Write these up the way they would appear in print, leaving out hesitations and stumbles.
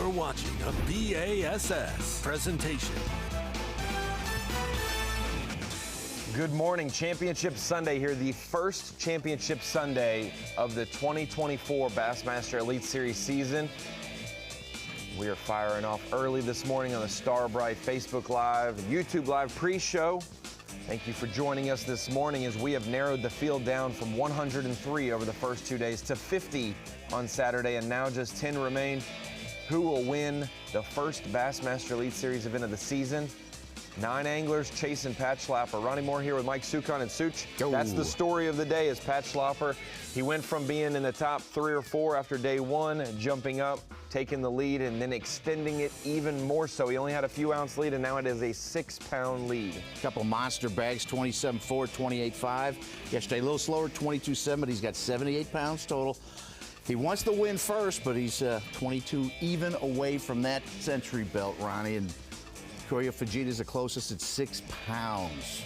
You're watching a B.A.S.S. presentation. Good morning. Championship Sunday here, the first Championship Sunday of the 2024 Bassmaster Elite Series season. We are firing off early this morning on the Star Brite Facebook Live, YouTube Live pre-show. Thank you for joining us this morning as we have narrowed the field down from 103 over the first 2 days to 50 on Saturday, and now just 10 remain. Who will win the first Bassmaster Elite Series event of the season? 9 anglers chasing Pat Schlapper. Ronnie Moore here with Mike Sucon and Such. That's the story of the day is Pat Schlapper. He went from being in the top 3 or 4 after day 1, jumping up, taking the lead, and then extending it even more so. He only had a few ounce lead, and now it is a 6-pound lead. A couple monster bags, 27.4, 28.5. Yesterday a little slower, 22.7, but he's got 78 pounds total. He wants to win first, but he's 22 even away from that century belt, Ronnie. And Fujita's the closest at 6 pounds.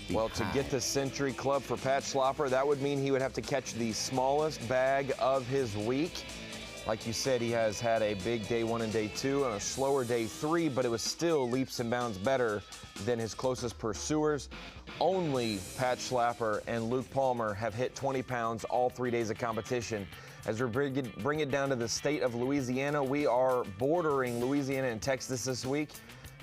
Well, to get the Century Club for Pat Schlapper, that would mean he would have to catch the smallest bag of his week. Like you said, he has had a big day 1 and day 2 and a slower day 3, but it was still leaps and bounds better than his closest pursuers. Only Pat Schlapper and Luke Palmer have hit 20 pounds all 3 days of competition. As we bring it down to the state of Louisiana, we are bordering Louisiana and Texas this week.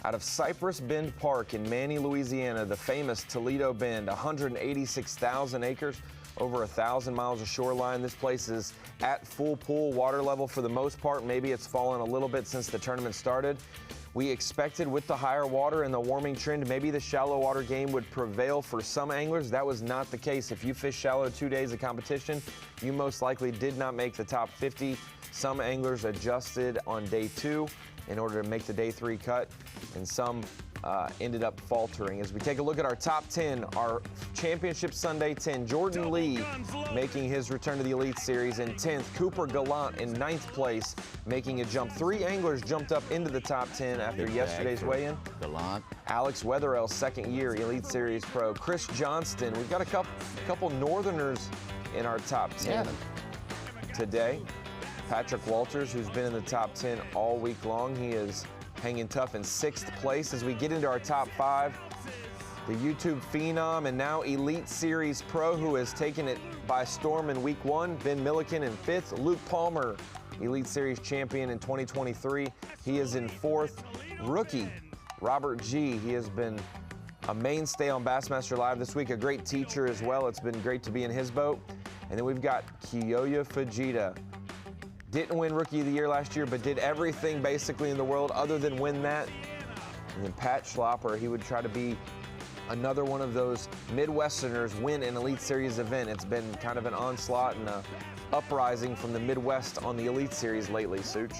Out of Cypress Bend Park in Manny, Louisiana, the famous Toledo Bend, 186,000 acres, over 1,000 miles of shoreline. This place is at full pool water level for the most part. Maybe it's fallen a little bit since the tournament started. We expected with the higher water and the warming trend, maybe the shallow water game would prevail for some anglers. That was not the case. If you fished shallow 2 days of competition, you most likely did not make the top 50. Some anglers adjusted on day 2 in order to make the day 3 cut, and some ended up faltering. As we take a look at our top 10, our Championship Sunday 10, Jordan Lee making his return to the Elite Series in 10th, Cooper Gallant in 9th place, making a jump. 3 anglers jumped up into the top 10 after yesterday's weigh-in. Gallant. Alex Wetherell, 2nd year Elite Series pro. Chris Johnston, we've got a couple Northerners in our top 10 today. Patrick Walters, who's been in the top 10 all week long. He is hanging tough in 6th place. As we get into our top 5, the YouTube phenom and now Elite Series pro who has taken it by storm in week 1, Ben Milliken in 5th. Luke Palmer, Elite Series champion in 2023. He is in 4th. Rookie Robert G. He has been a mainstay on Bassmaster Live this week, a great teacher as well. It's been great to be in his boat. And then we've got Kiyoya Fujita. Didn't win Rookie of the Year last year, but did everything basically in the world other than win that. And then Pat Schlapper, he would try to be another one of those Midwesterners win an Elite Series event. It's been kind of an onslaught and a uprising from the Midwest on the Elite Series lately, Such.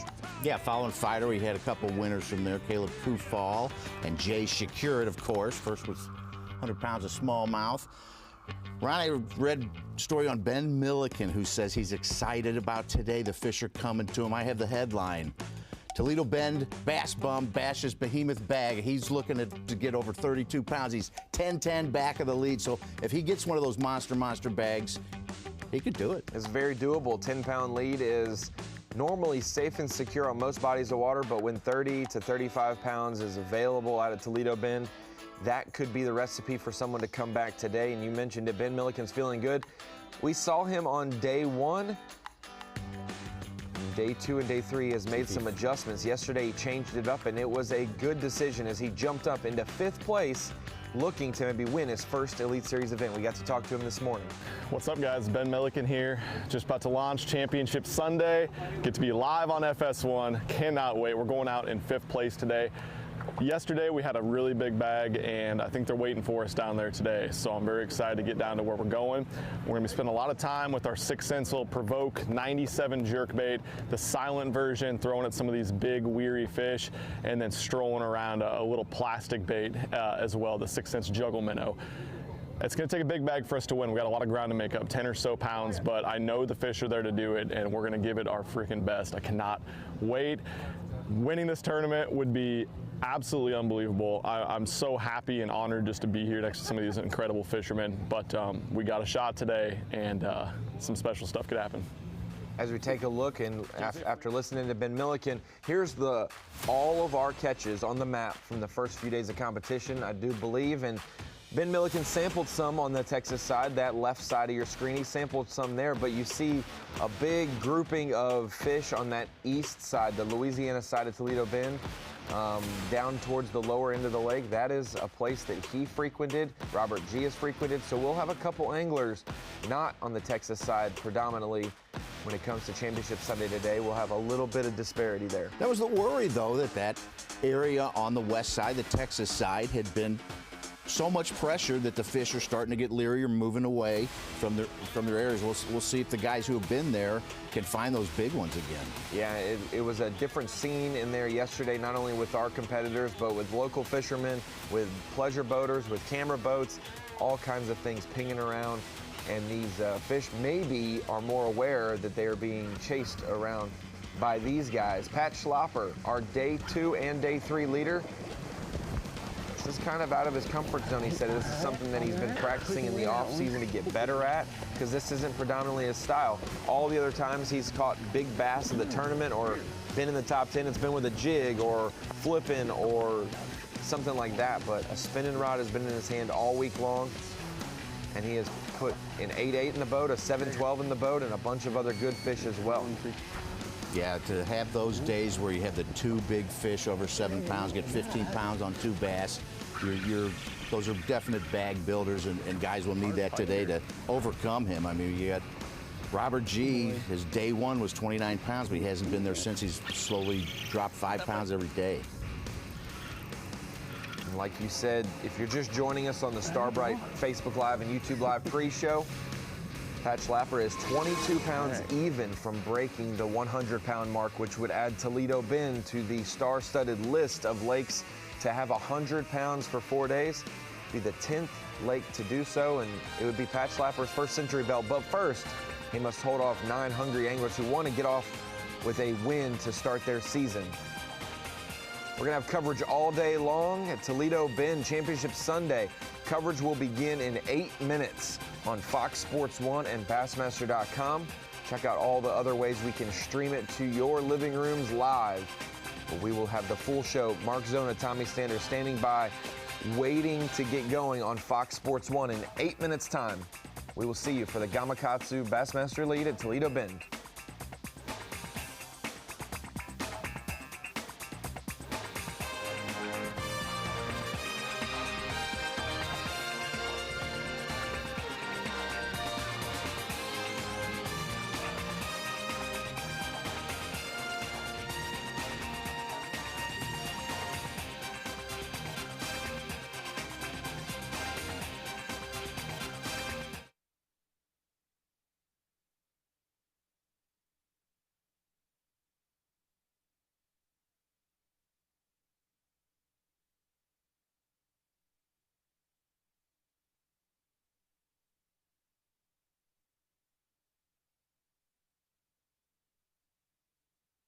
Yeah, following fighter, we had a couple winners from there. Caleb Kufal and Jay Shakurit, of course. First was 100 pounds of smallmouth. Ronnie read a story on Ben Milliken, who says he's excited about today. The fish are coming to him. I have the headline. Toledo Bend, Bass Bum, Bash's behemoth bag. He's looking to get over 32 pounds. He's 10-10 back of the lead. So if he gets one of those monster bags, he could do it. It's very doable. 10-pound lead is normally safe and secure on most bodies of water, but when 30 to 35 pounds is available out of Toledo Bend, that could be the recipe for someone to come back today. And you mentioned it, Ben Milliken's feeling good. We saw him on day 1. Day 2 and day 3 has made some adjustments. Yesterday he changed it up, and it was a good decision as he jumped up into 5th place, looking to maybe win his first Elite Series event. We got to talk to him this morning. What's up, guys? Ben Milliken here. Just about to launch Championship Sunday. Get to be live on FS1. Cannot wait. We're going out in 5th place today. Yesterday we had a really big bag, and I think they're waiting for us down there today. So I'm very excited to get down to where we're going. We're gonna be spending a lot of time with our 6 cents Provoke 97 jerkbait, the silent version, throwing at some of these big weary fish, and then strolling around a little plastic bait as well, the 6 cents juggle minnow. It's going to take a big bag for us to win. We got a lot of ground to make up, 10 or so pounds, but I know the fish are there to do it, and we're going to give it our freaking best. I cannot wait. Winning this tournament would be absolutely unbelievable. I'm so happy and honored just to be here next to some of these incredible fishermen, but we got a shot today, and some special stuff could happen. As we take a look, and after listening to Ben Milliken, here's all of our catches on the map from the first few days of competition, I do believe. And Ben Milliken sampled some on the Texas side, that left side of your screen. He sampled some there, but you see a big grouping of fish on that east side, the Louisiana side of Toledo Bend, down towards the lower end of the lake. That is a place that he frequented, Robert G has frequented. So we'll have a couple anglers not on the Texas side predominantly. When it comes to Championship Sunday today, we'll have a little bit of disparity there. That was the worry, though, that area on the west side, the Texas side, had been so much pressure that the fish are starting to get leery or moving away from their areas. We'll see if the guys who have been there can find those big ones again. Yeah, it was a different scene in there yesterday, not only with our competitors, but with local fishermen, with pleasure boaters, with camera boats, all kinds of things pinging around. And these fish maybe are more aware that they are being chased around by these guys. Pat Schlopper, our day 2 and day 3 leader. This is kind of out of his comfort zone. He said this is something that he's been practicing in the off season to get better at, because this isn't predominantly his style. All the other times he's caught big bass in the tournament or been in the top 10, it's been with a jig or flipping or something like that. But a spinning rod has been in his hand all week long. And he has put an 8-8 in the boat, a 7-12 in the boat, and a bunch of other good fish as well. Yeah, to have those days where you have the 2 big fish over 7 pounds, get 15 pounds on 2 bass, those are definite bag builders, and guys will need that today to overcome him. I mean, you got Robert G, his day 1 was 29 pounds, but he hasn't been there since. He's slowly dropped 5 pounds every day. And like you said, if you're just joining us on the Brite Facebook Live and YouTube Live pre-show, Pat Schlopper is 22 pounds even from breaking the 100-pound mark, which would add Toledo Bend to the star-studded list of lakes to have 100 pounds for 4 days. Be the 10th lake to do so, and it would be Pat Schlopper's first century belt. But first, he must hold off 9 hungry anglers who want to get off with a win to start their season. We're going to have coverage all day long at Toledo Bend Championship Sunday. Coverage will begin in 8 minutes on Fox Sports 1 and Bassmaster.com. Check out all the other ways we can stream it to your living rooms live. But we will have the full show. Mark Zona, Tommy Stander standing by, waiting to get going on Fox Sports 1 in 8 minutes' time. We will see you for the Gamakatsu Bassmaster lead at Toledo Bend.